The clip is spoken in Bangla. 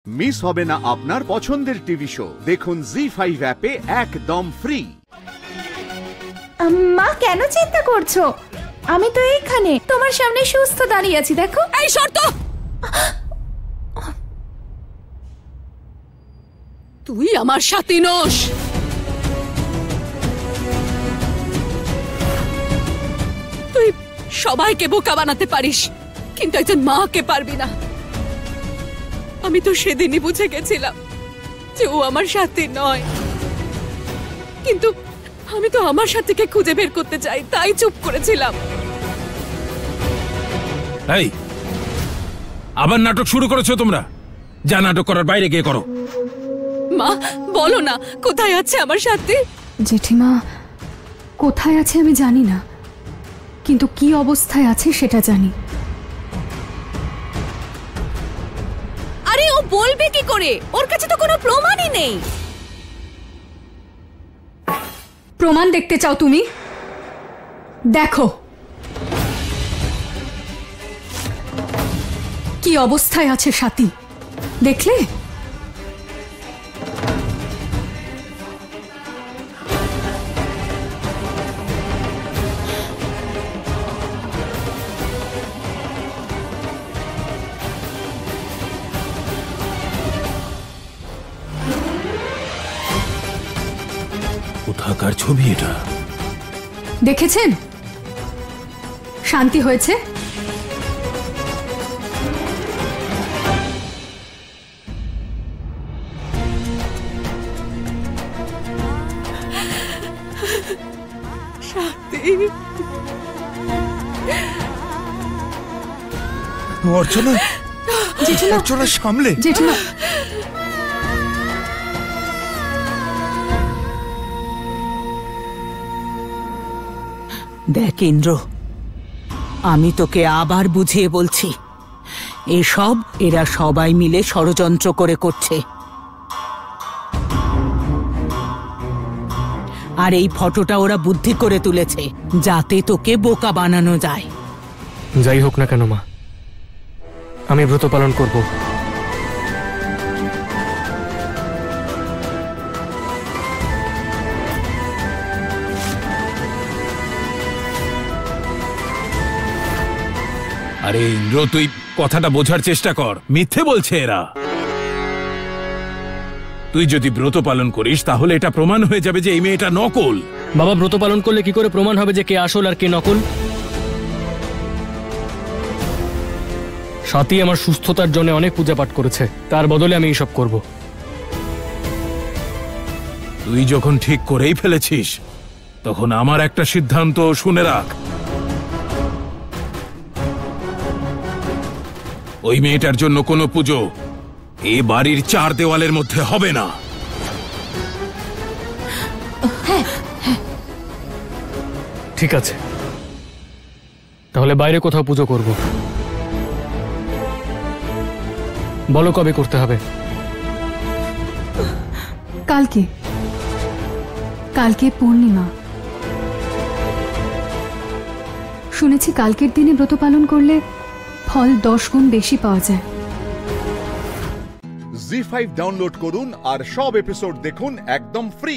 মিস হবে না আপনার পছন্দের টিভি শো। দেখুন জি5 অ্যাপে একদম ফ্রি। মা কেন চিন্তা করছো? আমি তো এইখানে তোমার সামনে সুস্থ দাঁড়িয়ে আছি, দেখো। এই শর্ত, তুই আমার সাথী নস। তুই সবাইকে বোকা বানাতে পারিস, কিন্তু একজন মাকে পারবি না। আমি তো সেদিনই বুঝে গেছিলাম যে ও আমার সাথী নয়, কিন্তু আমি তো আমার সাথীকে খুঁজে বের করতে চাই, তাই চুপ করেছিলাম। এই আবার নাটক শুরু করেছো তোমরা? যা নাটক করার বাইরে গিয়ে করো। মা বলো না, কোথায় আছে আমার সাথী? জেঠিমা, কোথায় আছে আমি জানি না, কিন্তু কি অবস্থায় আছে সেটা জানি। আরে ও বলবে কি করে? ওর কাছে তো কোনো প্রমাণই নেই। প্রমাণ দেখতে চাও তুমি? দেখো কি অবস্থায় আছে সাথী, দেখলে? কোথাকার ছবি এটা? দেখেছেন? শান্তি হয়েছে? অর্চনা, অর্চনা সামলে। জেঠিমা, দেখ ইন্দ্র, আমি তোকে আবার বুঝিয়ে বলছি, এসব এরা সবাই মিলে ষড়যন্ত্র করে করছে। আর এই ফটোটা ওরা বুদ্ধি করে তুলেছে যাতে তোকে বোকা বানানো যায়। যাই হোক না কেন মা, আমি ব্রত পালন করব। আরে ইন্দ্র, তুই কথাটা বোঝার চেষ্টা কর। মিথ্যে বলছে এরা। তুই যদি ব্রত পালন করিস তাহলে এটা প্রমাণ হয়ে যাবে যে এই মেয়েটা নকল। বাবা, ব্রত পালন করলে কি করে প্রমাণ হবে যে কে আসল আর কে নকল? সাথী আমার সুস্থতার জন্য অনেক পূজা পাঠ করেছে, তার বদলে আমি এইসব করব। তুই যখন ঠিক করেই ফেলেছিস তখন আমার একটা সিদ্ধান্ত শুনে রাখ। ওই মেয়েটার জন্য কোনো পুজো এ বাড়ির 4 দেওয়ালের মধ্যে হবে না। ঠিক আছে, তাহলে বাইরে কোথাও পুজো করব। বলো কবে করতে হবে? কালকে। কালকে পূর্ণিমা। শুনেছি কালকের দিনে ব্রত পালন করলে ফল 10 গুণ বেশি পাওয়া যায়। জি5 ডাউনলোড করুন আর সব এপিসোড দেখুন একদম ফ্রি।